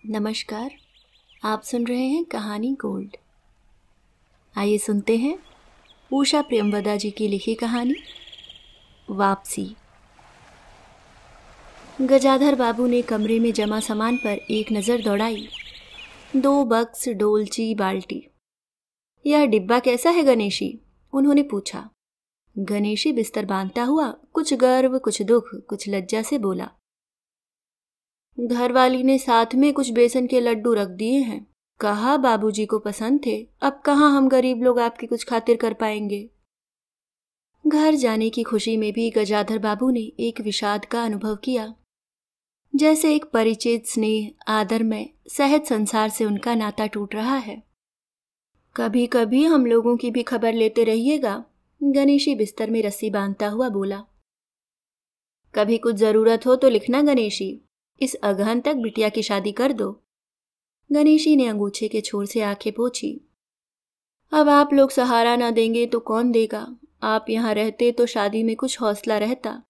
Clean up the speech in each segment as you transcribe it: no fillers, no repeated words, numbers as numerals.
नमस्कार। आप सुन रहे हैं कहानी गोल्ड। आइए सुनते हैं उषा प्रेमवदा जी की लिखी कहानी वापसी। गजाधर बाबू ने कमरे में जमा सामान पर एक नज़र दौड़ाई। 2 बक्स, डोलची, बाल्टी। यह डिब्बा कैसा है गणेशी? उन्होंने पूछा। गणेशी बिस्तर बांधता हुआ कुछ गर्व, कुछ दुख, कुछ लज्जा से बोला, घरवाली ने साथ में कुछ बेसन के लड्डू रख दिए हैं। कहा बाबूजी को पसंद थे। अब कहाँ हम गरीब लोग आपकी कुछ खातिर कर पाएंगे। घर जाने की खुशी में भी गजाधर बाबू ने एक विषाद का अनुभव किया। जैसे एक परिचित, स्नेह, आदरमय, सहज संसार से उनका नाता टूट रहा है। कभी कभी हम लोगों की भी खबर लेते रहिएगा, गणेशी बिस्तर में रस्सी बांधता हुआ बोला। कभी कुछ जरूरत हो तो लिखना गणेशी, इस अगहन तक बिटिया की शादी कर दो। गणेशी ने अंगूछे के छोर से आंखें पोंछी। अब आप लोग सहारा ना देंगे तो कौन देगा? आप यहाँ रहते तो शादी में कुछ हौसला रहता।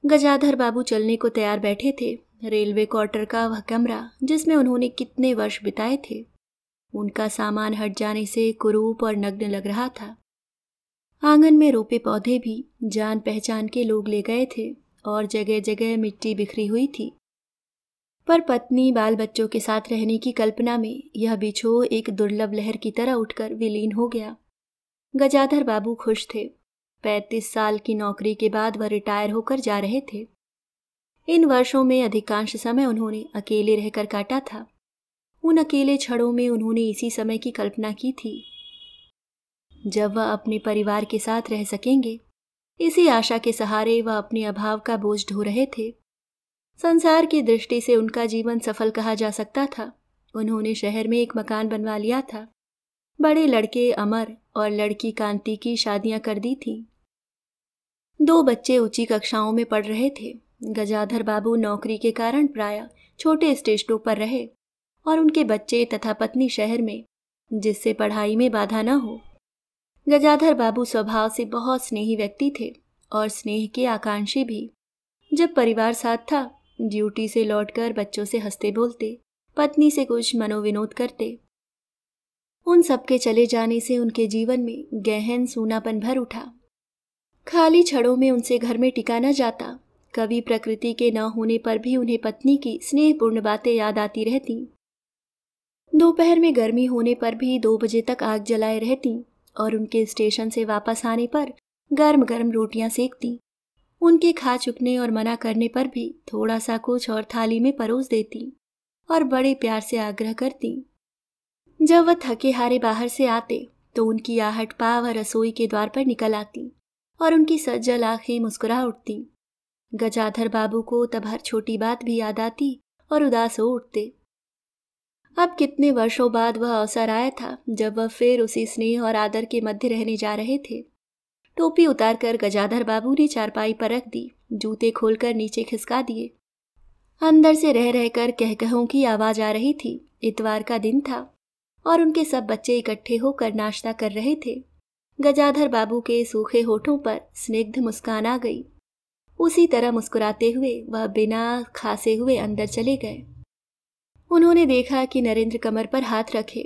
गजाधर बाबू चलने को तैयार बैठे थे। रेलवे क्वार्टर का वह कमरा जिसमें उन्होंने कितने वर्ष बिताए थे, उनका सामान हट जाने से कुरूप और नग्न लग रहा था। आंगन में रोपे पौधे भी जान पहचान के लोग ले गए थे और जगह जगह मिट्टी बिखरी हुई थी। पर पत्नी, बाल बच्चों के साथ रहने की कल्पना में यह बिछोह एक दुर्लभ लहर की तरह उठकर विलीन हो गया। गजाधर बाबू खुश थे। 35 साल की नौकरी के बाद वह रिटायर होकर जा रहे थे। इन वर्षों में अधिकांश समय उन्होंने अकेले रहकर काटा था। उन अकेले क्षणों में उन्होंने इसी समय की कल्पना की थी जब वह अपने परिवार के साथ रह सकेंगे। इसी आशा के सहारे वह अपने अभाव का बोझ ढो रहे थे। संसार की दृष्टि से उनका जीवन सफल कहा जा सकता था। उन्होंने शहर में एक मकान बनवा लिया था। बड़े लड़के अमर और लड़की कांति की शादियां कर दी थीं। 2 बच्चे ऊंची कक्षाओं में पढ़ रहे थे। गजाधर बाबू नौकरी के कारण प्रायः छोटे स्टेशनों पर रहे और उनके बच्चे तथा पत्नी शहर में, जिससे पढ़ाई में बाधा न हो। गजाधर बाबू स्वभाव से बहुत स्नेही व्यक्ति थे और स्नेह के आकांक्षी भी। जब परिवार साथ था, ड्यूटी से लौटकर बच्चों से हंसते बोलते, पत्नी से कुछ मनोविनोद करते। उन सबके चले जाने से उनके जीवन में गहन सूनापन भर उठा। खाली छड़ों में उनसे घर में टिका न जाता। कभी प्रकृति के न होने पर भी उन्हें पत्नी की स्नेहपूर्ण बातें याद आती रहती। दोपहर में गर्मी होने पर भी 2 बजे तक आग जलाए रहती और उनके स्टेशन से वापस आने पर गर्म गर्म रोटियां सेकती। उनके खा चुकने और मना करने पर भी थोड़ा सा कुछ और थाली में परोस देती और बड़े प्यार से आग्रह करती। जब वह थके हारे बाहर से आते तो उनकी आहट पा वह रसोई के द्वार पर निकल आती और उनकी सज्जल आंखें मुस्कुरा उठती। गजाधर बाबू को तब हर छोटी बात भी याद आती और उदास हो उठते। अब कितने वर्षों बाद वह अवसर आया था जब वह फिर उसी स्नेह और आदर के मध्य रहने जा रहे थे। टोपी उतारकर गजाधर बाबू ने चारपाई पर रख दी, जूते खोलकर नीचे खिसका दिए। अंदर से रह रहकर कहकहों की आवाज आ रही थी। इतवार का दिन था और उनके सब बच्चे इकट्ठे होकर नाश्ता कर रहे थे। गजाधर बाबू के सूखे होठों पर स्निग्ध मुस्कान आ गई। उसी तरह मुस्कुराते हुए वह बिना खासे हुए अंदर चले गए। उन्होंने देखा कि नरेंद्र कमर पर हाथ रखे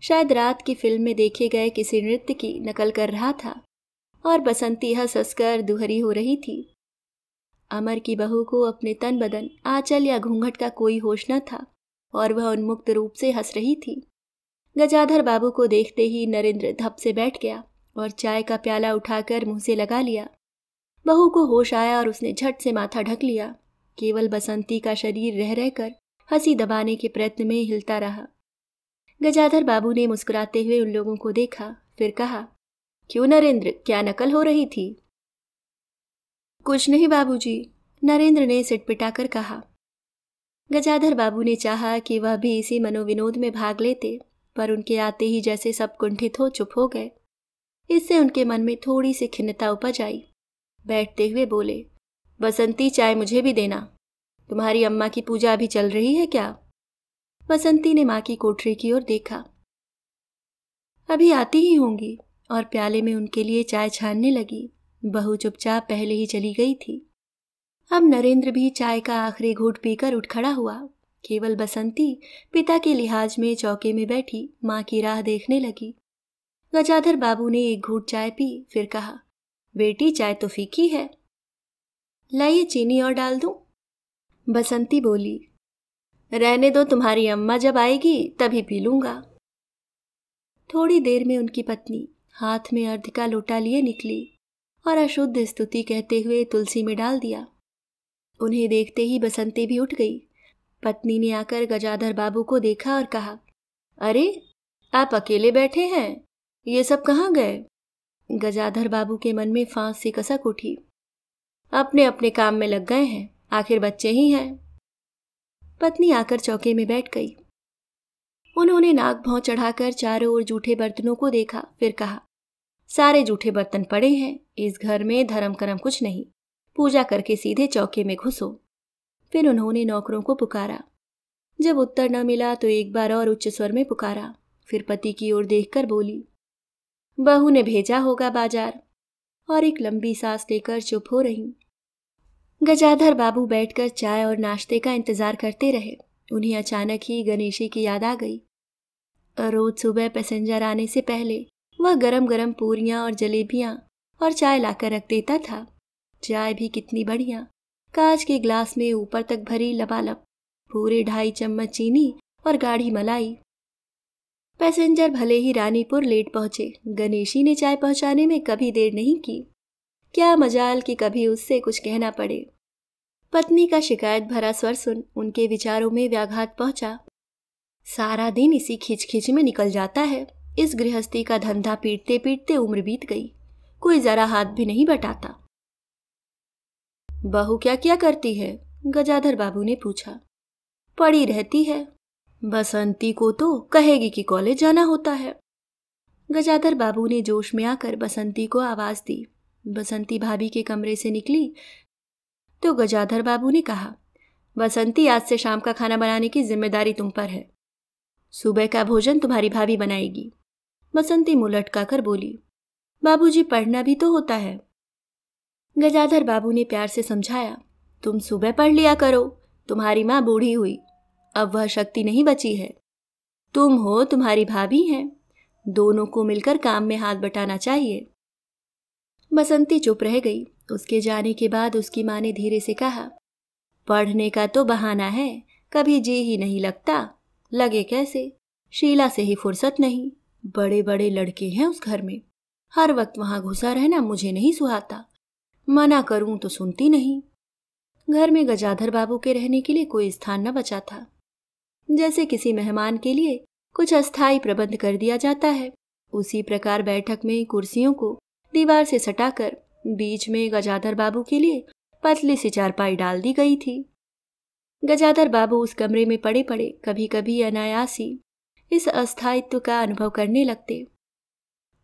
शायद रात की फिल्म में देखे गए किसी नृत्य की नकल कर रहा था और बसंती हंस हंसकर दुहरी हो रही थी। अमर की बहू को अपने तन बदन, आंचल या घूंघट का कोई होश न था और वह उन्मुक्त रूप से हंस रही थी। गजाधर बाबू को देखते ही नरेंद्र धप से बैठ गया और चाय का प्याला उठाकर मुंह से लगा लिया। बहू को होश आया और उसने झट से माथा ढक लिया। केवल बसंती का शरीर रह रहकर हंसी दबाने के प्रयत्न में हिलता रहा। गजाधर बाबू ने मुस्कुराते हुए उन लोगों को देखा, फिर कहा, क्यों नरेंद्र, क्या नकल हो रही थी? कुछ नहीं बाबूजी, नरेंद्र ने सिटपिटाकर कहा। गजाधर बाबू ने चाहा कि वह भी इसी मनोविनोद में भाग लेते, पर उनके आते ही जैसे सब कुंठित हो चुप हो गए। इससे उनके मन में थोड़ी सी खिन्नता उपज आई। बैठते हुए बोले, बसंती, चाय मुझे भी देना। तुम्हारी अम्मा की पूजा अभी चल रही है क्या? बसंती ने माँ की कोठरी की ओर देखा। अभी आती ही होंगी, और प्याले में उनके लिए चाय छानने लगी। बहू चुपचाप पहले ही चली गई थी। अब नरेंद्र भी चाय का आखिरी घूंट पीकर उठ खड़ा हुआ। केवल बसंती पिता के लिहाज में चौके में बैठी माँ की राह देखने लगी। गजाधर बाबू ने एक घूंट चाय पी, फिर कहा, बेटी चाय तो फीकी है, लाइए चीनी और डाल दूं? बसंती बोली, रहने दो, तुम्हारी अम्मा जब आएगी तभी पी लूंगा। थोड़ी देर में उनकी पत्नी हाथ में अर्घ का लोटा लिए निकली और अशुद्ध स्तुति कहते हुए तुलसी में डाल दिया। उन्हें देखते ही बसंती भी उठ गई। पत्नी ने आकर गजाधर बाबू को देखा और कहा, अरे आप अकेले बैठे हैं, ये सब कहाँ गए? गजाधर बाबू के मन में फांस सी कसक उठी। अपने अपने काम में लग गए हैं, आखिर बच्चे ही हैं। पत्नी आकर चौके में बैठ गई। उन्होंने नाक भौं चढ़ाकर चारों ओर जूठे बर्तनों को देखा, फिर कहा, सारे जूठे बर्तन पड़े हैं, इस घर में धर्म करम कुछ नहीं, पूजा करके सीधे चौके में घुसो। फिर उन्होंने नौकरों को पुकारा। जब उत्तर न मिला तो एक बार और उच्च स्वर में पुकारा। फिर पति की ओर देखकर बोली, बहू ने भेजा होगा बाजार, और एक लंबी सांस लेकर चुप हो रही। गजाधर बाबू बैठकर चाय और नाश्ते का इंतजार करते रहे। उन्हें अचानक ही गणेशी की याद आ गई। रोज सुबह पैसेंजर आने से पहले वह गरम गरम पूरियां और जलेबियां और चाय लाकर रख देता था। चाय भी कितनी बढ़िया, कांच के ग्लास में ऊपर तक भरी लबालब, पूरे 2.5 चम्मच चीनी और गाढ़ी मलाई। पैसेंजर भले ही रानीपुर लेट पहुंचे, गणेशी ने चाय पहुंचाने में कभी देर नहीं की। क्या मजाल कि कभी उससे कुछ कहना पड़े। पत्नी का शिकायत भरा स्वर सुन उनके विचारों में व्याघात पहुंचा। सारा दिन इसी खिचखिच में निकल जाता है। इस गृहस्थी का धंधा पीटते पीटते उम्र बीत गई, कोई जरा हाथ भी नहीं बटाता। बहू क्या क्या करती है? गजाधर बाबू ने पूछा। पड़ी रहती है। बसंती को तो कहेगी कि कॉलेज जाना होता है। गजाधर बाबू ने जोश में आकर बसंती को आवाज दी। बसंती भाभी के कमरे से निकली तो गजाधर बाबू ने कहा, बसंती, आज से शाम का खाना बनाने की जिम्मेदारी तुम पर है। सुबह का भोजन तुम्हारी भाभी बनाएगी। बसंती मुंह लटकाकर बोली, बाबूजी, पढ़ना भी तो होता है। गजाधर बाबू ने प्यार से समझाया, तुम सुबह पढ़ लिया करो, तुम्हारी माँ बूढ़ी हुई, अब वह शक्ति नहीं बची है। तुम हो, तुम्हारी भाभी हैं, दोनों को मिलकर काम में हाथ बटाना चाहिए। बसंती चुप रह गई। उसके जाने के बाद उसकी माँ ने धीरे से कहा, पढ़ने का तो बहाना है, कभी जी ही नहीं लगता। लगे कैसे? शीला से ही फुर्सत नहीं। बड़े बड़े लड़के हैं उस घर में, हर वक्त वहां घुसा रहना मुझे नहीं सुहाता। मना करूं तो सुनती नहीं। घर में गजाधर बाबू के रहने के लिए कोई स्थान न बचा था। जैसे किसी मेहमान के लिए कुछ अस्थायी प्रबंध कर दिया जाता है, उसी प्रकार बैठक में कुर्सियों को दीवार से सटाकर बीच में गजाधर बाबू के लिए पतली सी चारपाई डाल दी गई थी। गजाधर बाबू उस कमरे में पड़े पड़े कभी कभी अनायासी इस अस्थायित्व का अनुभव करने लगते।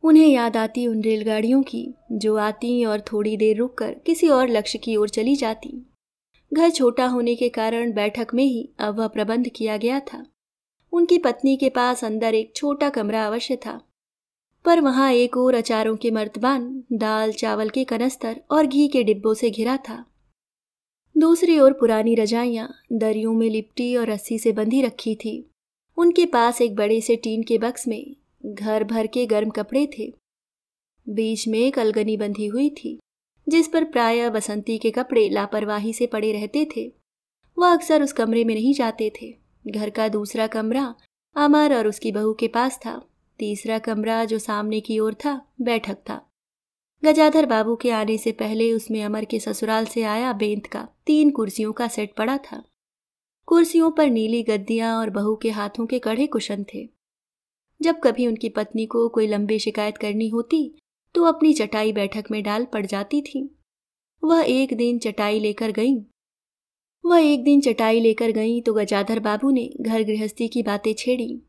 उन्हें याद आती उन रेलगाड़ियों की जो आती और थोड़ी देर रुककर किसी और लक्ष्य की ओर चली जाती। घर छोटा होने के कारण बैठक में ही अब वह प्रबंध किया गया था। उनकी पत्नी के पास अंदर एक छोटा कमरा अवश्य था, पर वहां एक और अचारों के मर्तबान, दाल चावल के कनस्तर और घी के डिब्बों से घिरा था। दूसरी ओर पुरानी रजाइयां दरियों में लिपटी और रस्सी से बंधी रखी थी। उनके पास एक बड़े से टीन के बक्स में घर भर के गर्म कपड़े थे। बीच में एक अलगनी बंधी हुई थी जिस पर प्रायः बसंती के कपड़े लापरवाही से पड़े रहते थे। वह अक्सर उस कमरे में नहीं जाते थे। घर का दूसरा कमरा अमर और उसकी बहू के पास था। तीसरा कमरा जो सामने की ओर था बैठक था। गजाधर बाबू के आने से पहले उसमें अमर के ससुराल से आया बेंत का 3 कुर्सियों का सेट पड़ा था। कुर्सियों पर नीली गद्दियां और बहू के हाथों के कड़े कुशन थे। जब कभी उनकी पत्नी को कोई लंबी शिकायत करनी होती तो अपनी चटाई बैठक में डाल पड़ जाती थी। वह एक दिन चटाई लेकर गई तो गजाधर बाबू ने घर गृहस्थी की बातें छेड़ी।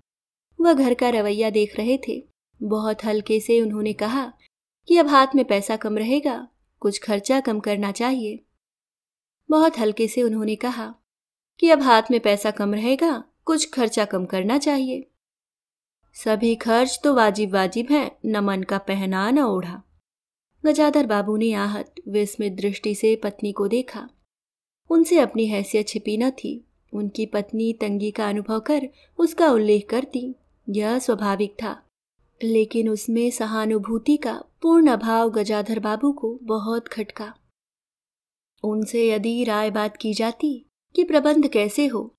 वह घर का रवैया देख रहे थे। बहुत हल्के से उन्होंने कहा कि अब हाथ में पैसा कम रहेगा, कुछ खर्चा कम करना चाहिए। बहुत हल्के से उन्होंने कहा कि अब हाथ में पैसा कम रहेगा, कुछ खर्चा कम करना चाहिए। सभी खर्च तो वाजिब हैं, न मन का पहना न ओढ़ा। गजाधर बाबू ने आहत विस्मित दृष्टि से पत्नी को देखा। उनसे अपनी हैसियत छिपी न थी। उनकी पत्नी तंगी का अनुभव कर उसका उल्लेख करती, यह स्वाभाविक था, लेकिन उसमें सहानुभूति का पूर्ण अभाव गजाधर बाबू को बहुत खटका। उनसे यदि राय बात की जाती कि प्रबंध कैसे हो,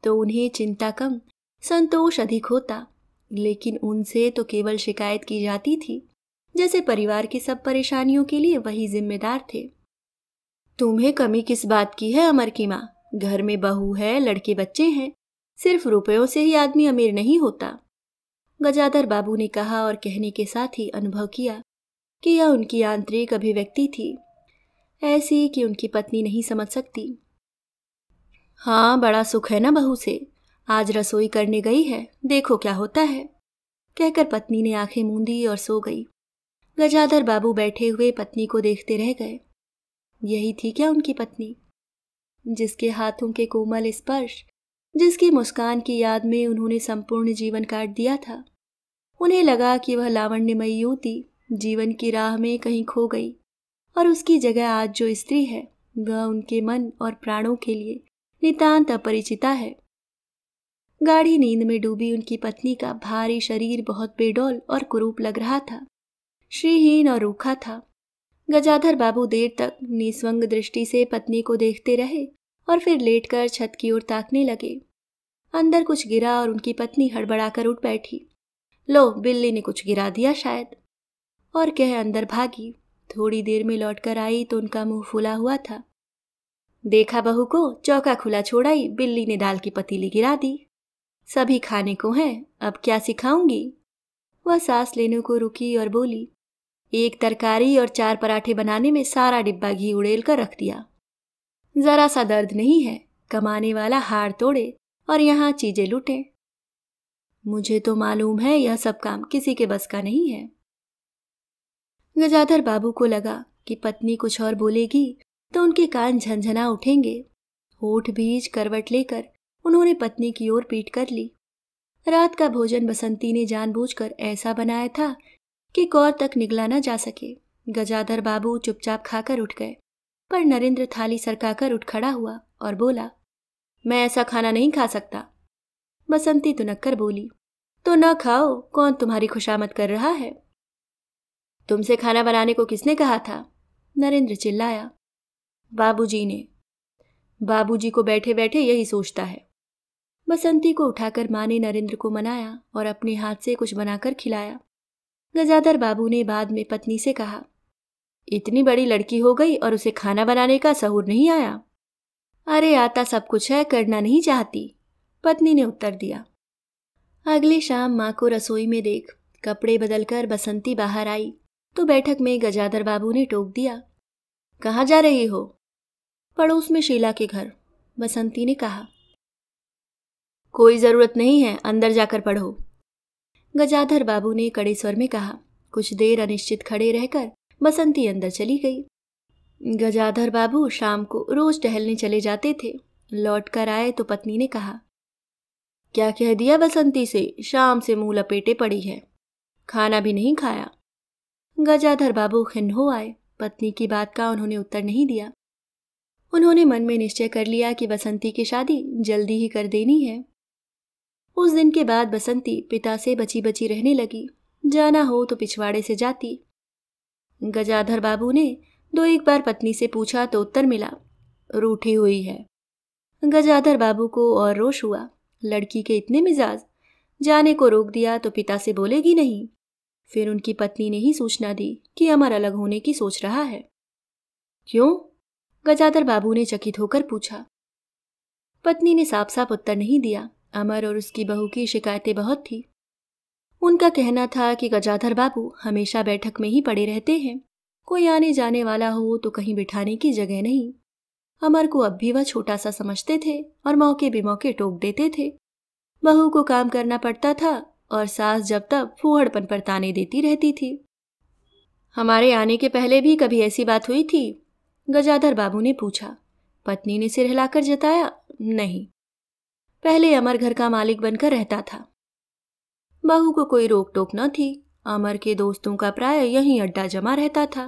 तो उन्हें चिंता कम, संतोष अधिक होता, लेकिन उनसे तो केवल शिकायत की जाती थी, जैसे परिवार की सब परेशानियों के लिए वही जिम्मेदार थे। तुम्हें कमी किस बात की है अमर की माँ? घर में बहू है, लड़के बच्चे हैं, सिर्फ रुपयों से ही आदमी अमीर नहीं होता। गजाधर बाबू ने कहा और कहने के साथ ही अनुभव किया कि यह उनकी आंतरिक अभिव्यक्ति थी, ऐसी कि उनकी पत्नी नहीं समझ सकती। हाँ, बड़ा सुख है ना बहू से, आज रसोई करने गई है, देखो क्या होता है, कहकर पत्नी ने आंखें मूंदी और सो गई। गजाधर बाबू बैठे हुए पत्नी को देखते रह गए। यही थी क्या उनकी पत्नी, जिसके हाथों के कोमल स्पर्श, जिसकी मुस्कान की याद में उन्होंने संपूर्ण जीवन काट दिया था। उन्हें लगा कि वह लावण्यमयी युवती जीवन की राह में कहीं खो गई और उसकी जगह आज जो स्त्री है वह उनके मन और प्राणों के लिए नितांत अपरिचिता है। गाढ़ी नींद में डूबी उनकी पत्नी का भारी शरीर बहुत बेडौल और कुरूप लग रहा था, श्रीहीन और रूखा था। गजाधर बाबू देर तक निस्वंग दृष्टि से पत्नी को देखते रहे और फिर लेटकर छत की ओर ताकने लगे। अंदर कुछ गिरा और उनकी पत्नी हड़बड़ाकर उठ बैठी। लो, बिल्ली ने कुछ गिरा दिया शायद, और कह अंदर भागी। थोड़ी देर में लौटकर आई तो उनका मुंह फूला हुआ था। देखा बहू को, चौका खुला छोड़ाई, बिल्ली ने दाल की पतीली गिरा दी। सभी खाने को हैं, अब क्या सिखाऊंगी? वह सांस लेने को रुकी और बोली, एक तरकारी और 4 पराठे बनाने में सारा डिब्बा घी उड़ेल कर रख दिया। जरा सा दर्द नहीं है, कमाने वाला हाड़ तोड़े और यहाँ चीजें लूटे। मुझे तो मालूम है यह सब काम किसी के बस का नहीं है। गजाधर बाबू को लगा कि पत्नी कुछ और बोलेगी तो उनके कान झनझना उठेंगे। होठ बीज करवट लेकर उन्होंने पत्नी की ओर पीठ कर ली। रात का भोजन बसंती ने जानबूझकर ऐसा बनाया था कि कौर तक निगला न जा सके। गजाधर बाबू चुपचाप खाकर उठ गए, पर नरेंद्र थाली सरकाकर उठ खड़ा हुआ और बोला, मैं ऐसा खाना नहीं खा सकता। बसंती तुनक्कर बोली, तो न खाओ, कौन तुम्हारी खुशामद कर रहा है? तुमसे खाना बनाने को किसने कहा था? नरेंद्र चिल्लाया। बाबूजी ने। बाबूजी को बैठे बैठे यही सोचता है। बसंती को उठाकर माँ ने नरेंद्र को मनाया और अपने हाथ से कुछ बनाकर खिलाया। गजाधर बाबू ने बाद में पत्नी से कहा, इतनी बड़ी लड़की हो गई और उसे खाना बनाने का सहूर नहीं आया? अरे आता सब कुछ है, करना नहीं चाहती, पत्नी ने उत्तर दिया। अगली शाम माँ को रसोई में देख कपड़े बदलकर बसंती बाहर आई तो बैठक में गजाधर बाबू ने टोक दिया, कहाँ जा रही हो? पड़ोस में शीला के घर, बसंती ने कहा। कोई जरूरत नहीं है, अंदर जाकर पढ़ो, गजाधर बाबू ने कड़े स्वर में कहा। कुछ देर अनिश्चित खड़े रहकर बसंती अंदर चली गई। गजाधर बाबू शाम को रोज टहलने चले जाते थे। लौट कर आए तो पत्नी ने कहा, क्या कह दिया बसंती से? शाम से मुंह लपेटे पड़ी है, खाना भी नहीं खाया। गजाधर बाबू खिन्न हो आए। पत्नी की बात का उन्होंने उत्तर नहीं दिया। उन्होंने मन में निश्चय कर लिया कि बसंती की शादी जल्दी ही कर देनी है। उस दिन के बाद बसंती पिता से बची बची रहने लगी। जाना हो तो पिछवाड़े से जाती। गजाधर बाबू ने 2-1 बार पत्नी से पूछा तो उत्तर मिला, रूठी हुई है। गजाधर बाबू को और रोष हुआ। लड़की के इतने मिजाज, जाने को रोक दिया तो पिता से बोलेगी नहीं। फिर उनकी पत्नी ने ही सूचना दी कि अमर अलग होने की सोच रहा है। क्यों? गजाधर बाबू ने चकित होकर पूछा। पत्नी ने साफ साफ उत्तर नहीं दिया। अमर और उसकी बहू की शिकायतें बहुत थी। उनका कहना था कि गजाधर बाबू हमेशा बैठक में ही पड़े रहते हैं, कोई आने जाने वाला हो तो कहीं बिठाने की जगह नहीं। अमर को अब भी वह छोटा सा समझते थे और मौके बेमौके टोक देते थे। बहू को काम करना पड़ता था और सास जब तब फूहड़पन पर ताने देती रहती थी। हमारे आने के पहले भी कभी ऐसी बात हुई थी? गजाधर बाबू ने पूछा। पत्नी ने सिर हिलाकर जताया, नहीं, पहले अमर घर का मालिक बनकर रहता था। बहू को कोई रोक टोक न थी। अमर के दोस्तों का प्राय यहीं अड्डा जमा रहता था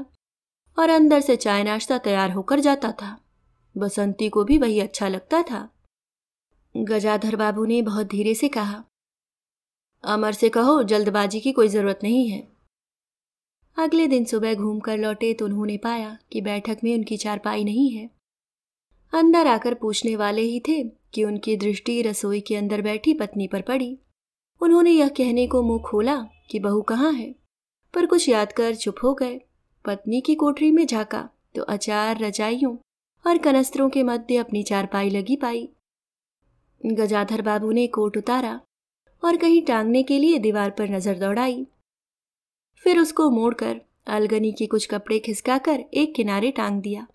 और अंदर से चाय नाश्ता तैयार होकर जाता था। बसंती को भी वही अच्छा लगता था। गजाधर बाबू ने बहुत धीरे से कहा। अमर से कहो जल्दबाजी की कोई जरूरत नहीं है। अगले दिन सुबह घूमकर लौटे तो उन्होंने पाया कि बैठक में उनकी चारपाई नहीं है। अंदर आकर पूछने वाले ही थे कि उनकी दृष्टि रसोई के अंदर बैठी पत्नी पर पड़ी। उन्होंने यह कहने को मुंह खोला कि बहू कहाँ है, पर कुछ याद कर चुप हो गए। पत्नी की कोठरी में झांका तो अचार, रजाइयों और कनस्तरों के मध्य अपनी चारपाई लगी पाई। गजाधर बाबू ने कोट उतारा और कहीं टांगने के लिए दीवार पर नजर दौड़ाई। फिर उसको मोड़कर अलगनी के कुछ कपड़े खिसकाकर एक किनारे टांग दिया।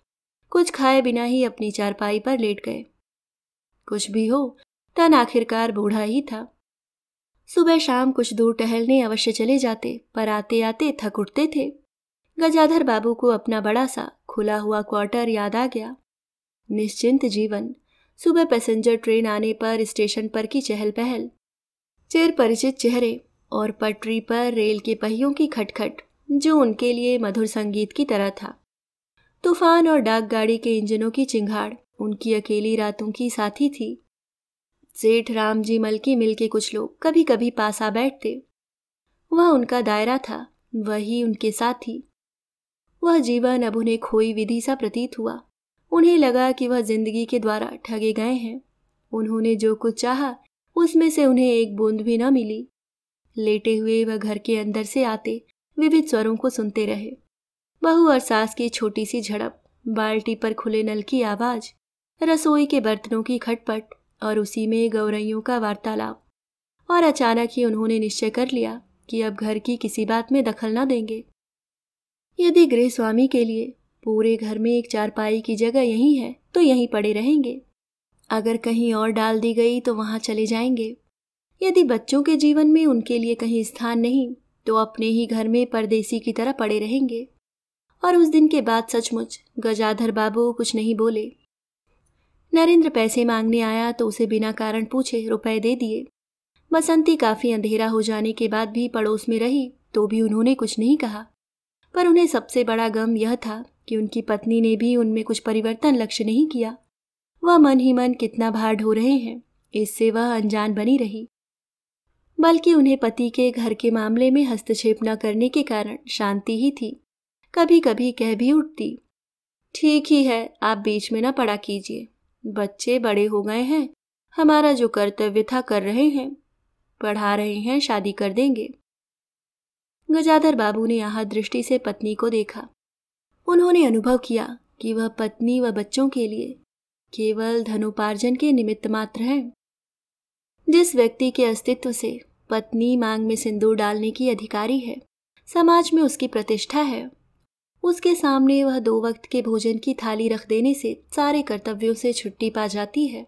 कुछ खाए बिना ही अपनी चारपाई पर लेट गए। कुछ भी हो, तन आखिरकार बूढ़ा ही था। सुबह शाम कुछ दूर टहलने अवश्य चले जाते, पर आते आते थक उठते थे। गजाधर बाबू को अपना बड़ा सा खुला हुआ क्वार्टर याद आ गया। निश्चिंत जीवन, सुबह पैसेंजर ट्रेन आने पर स्टेशन पर की चहल पहल, चिर परिचित चेहरे और पटरी पर रेल के पहियों की खटखट जो उनके लिए मधुर संगीत की तरह था। तूफान और डाक गाड़ी के इंजनों की चिंगाड़ उनकी अकेली रातों की साथी थी। सेठ रामजी मल की मिल के कुछ लोग कभी कभी पास आ बैठते। वह उनका दायरा था, वही उनके साथी। वह जीवन अब उन्हें खोई विधि सा प्रतीत हुआ। उन्हें लगा कि वह जिंदगी के द्वारा ठगे गए हैं। उन्होंने जो कुछ चाहा उसमें से उन्हें एक बूंद भी न मिली। लेटे हुए वह घर के अंदर से आते विविध स्वरों को सुनते रहे। बहू और सास की छोटी सी झड़प, बाल्टी पर खुले नल की आवाज, रसोई के बर्तनों की खटपट और उसी में गौरैयों का वार्तालाप। और अचानक ही उन्होंने निश्चय कर लिया कि अब घर की किसी बात में दखल न देंगे। यदि गृह स्वामी के लिए पूरे घर में एक चारपाई की जगह यही है तो यहीं पड़े रहेंगे। अगर कहीं और डाल दी गई तो वहां चले जाएंगे। यदि बच्चों के जीवन में उनके लिए कहीं स्थान नहीं तो अपने ही घर में परदेसी की तरह पड़े रहेंगे। और उस दिन के बाद सचमुच गजाधर बाबू कुछ नहीं बोले। नरेंद्र पैसे मांगने आया तो उसे बिना कारण पूछे रुपए दे दिए। बसंती काफी अंधेरा हो जाने के बाद भी पड़ोस में रही तो भी उन्होंने कुछ नहीं कहा। पर उन्हें सबसे बड़ा गम यह था कि उनकी पत्नी ने भी उनमें कुछ परिवर्तन लक्ष्य नहीं किया। वह मन ही मन कितना भार ढो रहे हैं, इससे वह अनजान बनी रही। बल्कि उन्हें पति के घर के मामले में हस्तक्षेप न करने के कारण शांति ही थी। कभी कभी कह भी उठती, ठीक ही है, आप बीच में न पड़ा कीजिए। बच्चे बड़े हो गए हैं, हमारा जो कर्तव्य था कर रहे हैं, पढ़ा रहे हैं, शादी कर देंगे। गजाधर बाबू ने यहाँ दृष्टि से पत्नी को देखा। उन्होंने अनुभव किया कि वह पत्नी व बच्चों के लिए केवल धनोपार्जन के निमित्त मात्र हैं। जिस व्यक्ति के अस्तित्व से पत्नी मांग में सिंदूर डालने की अधिकारी है, समाज में उसकी प्रतिष्ठा है, उसके सामने वह 2 वक्त के भोजन की थाली रख देने से सारे कर्तव्यों से छुट्टी पा जाती है।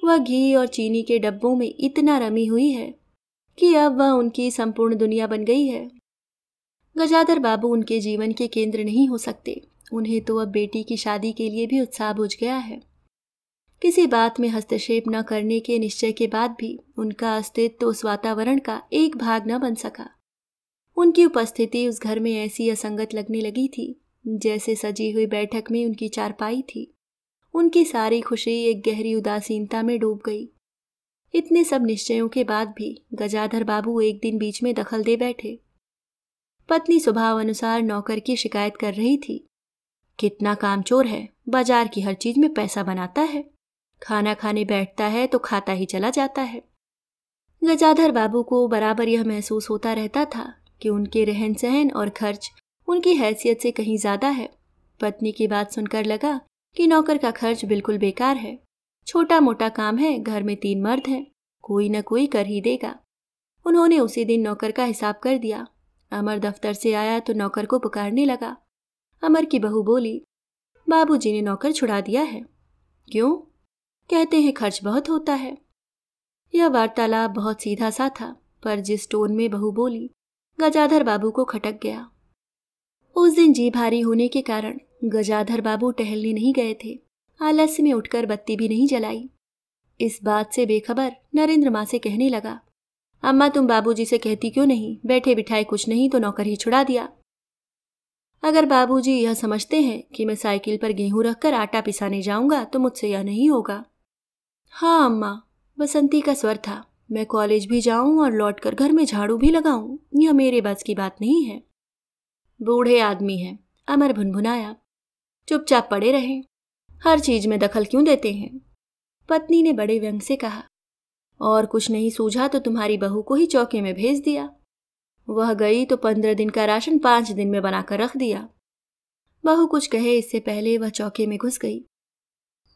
वह घी और चीनी के डब्बों में इतना रमी हुई है कि अब वह उनकी संपूर्ण दुनिया बन गई है। गजाधर बाबू उनके जीवन के केंद्र नहीं हो सकते। उन्हें तो अब बेटी की शादी के लिए भी उत्साह बुझ गया है। किसी बात में हस्तक्षेप न करने के निश्चय के बाद भी उनका अस्तित्व उस वातावरण का एक भाग न बन सका। उनकी उपस्थिति उस घर में ऐसी असंगत लगने लगी थी जैसे सजी हुई बैठक में उनकी चारपाई थी। उनकी सारी खुशी एक गहरी उदासीनता में डूब गई। इतने सब निश्चयों के बाद भी गजाधर बाबू एक दिन बीच में दखल दे बैठे। पत्नी स्वभाव अनुसार नौकर की शिकायत कर रही थी, कितना कामचोर है, बाजार की हर चीज में पैसा बनाता है, खाना खाने बैठता है तो खाता ही चला जाता है। गजाधर बाबू को बराबर यह महसूस होता रहता था कि उनके रहन सहन और खर्च उनकी हैसियत से कहीं ज्यादा है। पत्नी की बात सुनकर लगा कि नौकर का खर्च बिल्कुल बेकार है। छोटा मोटा काम है, घर में 3 मर्द हैं, कोई न कोई कर ही देगा। उन्होंने उसी दिन नौकर का हिसाब कर दिया। अमर दफ्तर से आया तो नौकर को पुकारने लगा। अमर की बहू बोली, बाबूजी ने नौकर छुड़ा दिया है। क्यों? कहते हैं खर्च बहुत होता है। यह वार्तालाप बहुत सीधा सा था, पर जिस टोन में बहू बोली गजाधर बाबू को खटक गया। उस दिन जी भारी होने के कारण गजाधर बाबू टहलने नहीं गए थे। आलस्य में उठकर बत्ती भी नहीं जलाई। इस बात से बेखबर नरेंद्र माँ से कहने लगा, अम्मा तुम बाबूजी से कहती क्यों नहीं, बैठे बिठाए कुछ नहीं तो नौकर ही छुड़ा दिया। अगर बाबूजी यह समझते हैं कि मैं साइकिल पर गेहूं रखकर आटा पिसाने जाऊंगा तो मुझसे यह नहीं होगा। हाँ अम्मा, बसंती का स्वर था। मैं कॉलेज भी जाऊं और लौटकर घर में झाड़ू भी लगाऊं, यह मेरे बस की बात नहीं है। बूढ़े आदमी हैं, अमर भुनभुनाया। चुपचाप पड़े रहें, हर चीज में दखल क्यों देते हैं? पत्नी ने बड़े व्यंग से कहा। और कुछ नहीं सूझा तो तुम्हारी बहू को ही चौके में भेज दिया। वह गई तो 15 दिन का राशन 5 दिन में बनाकर रख दिया। बहू कुछ कहे इससे पहले वह चौके में घुस गई।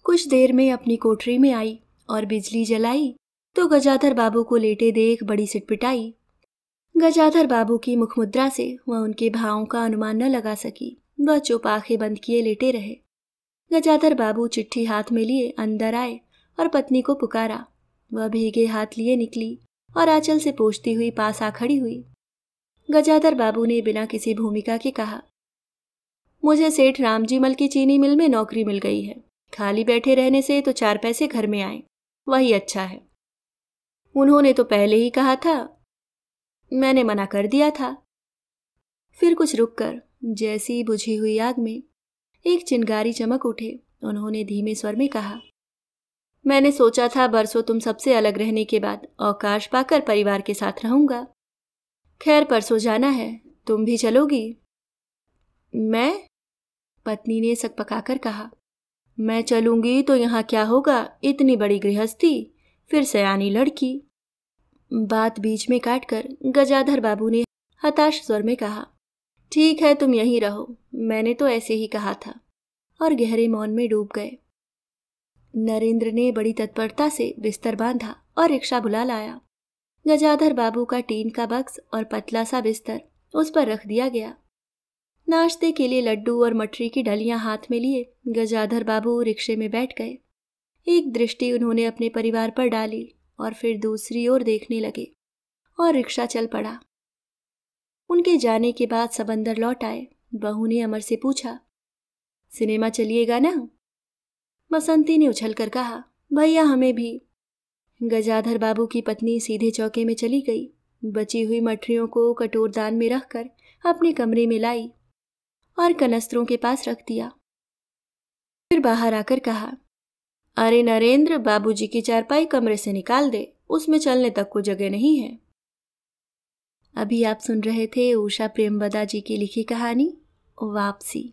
कुछ देर में अपनी कोठरी में आई और बिजली जलाई तो गजाधर बाबू को लेटे देख बड़ी सिटपिटाई। गजाधर बाबू की मुखमुद्रा से वह उनके भावों का अनुमान न लगा सकी। वह चुप आंखें बंद किए लेटे रहे। गजाधर बाबू चिट्ठी हाथ में लिए अंदर आए और पत्नी को पुकारा। वह भीगे हाथ लिए निकली और आंचल से पोंछती हुई पास आ खड़ी हुई। गजाधर बाबू ने बिना किसी भूमिका के कहा, मुझे सेठ रामजीमल की चीनी मिल में नौकरी मिल गई है। खाली बैठे रहने से तो 4 पैसे घर में आए, वही अच्छा है। उन्होंने तो पहले ही कहा था, मैंने मना कर दिया था। फिर कुछ रुककर जैसी बुझी हुई आग में एक चिंगारी चमक उठे। उन्होंने धीमे स्वर में कहा, मैंने सोचा था बरसों तुम सबसे अलग रहने के बाद अवकाश पाकर परिवार के साथ रहूंगा। खैर परसों जाना है, तुम भी चलोगी? मैं? पत्नी ने सकपकाकर कहा, मैं चलूंगी तो यहाँ क्या होगा, इतनी बड़ी गृहस्थी, फिर सयानी लड़की। बात बीच में काटकर गजाधर बाबू ने हताश स्वर में कहा, ठीक है तुम यहीं रहो, मैंने तो ऐसे ही कहा था, और गहरे मौन में डूब गए। नरेंद्र ने बड़ी तत्परता से बिस्तर बांधा और रिक्शा बुला लाया। गजाधर बाबू का टीन का बक्स और पतला सा बिस्तर उस पर रख दिया गया। नाश्ते के लिए लड्डू और मठरी की डलियां हाथ में लिए गजाधर बाबू रिक्शे में बैठ गए। एक दृष्टि उन्होंने अपने परिवार पर डाली और फिर दूसरी ओर देखने लगे और रिक्शा चल पड़ा। उनके जाने के बाद सब अंदर लौट आए। बहू ने अमर से पूछा, सिनेमा चलिएगा ना? बसंती ने उछलकर कहा, भैया हमें भी। गजाधर बाबू की पत्नी सीधे चौके में चली गई। बची हुई मठरियों को कटोरदान में रखकर अपने कमरे में लाई और कनस्त्रों के पास रख दिया। फिर बाहर आकर कहा, अरे नरेंद्र, बाबूजी की चारपाई कमरे से निकाल दे, उसमें चलने तक को जगह नहीं है। अभी आप सुन रहे थे उषा प्रेमवदा जी की लिखी कहानी वापसी।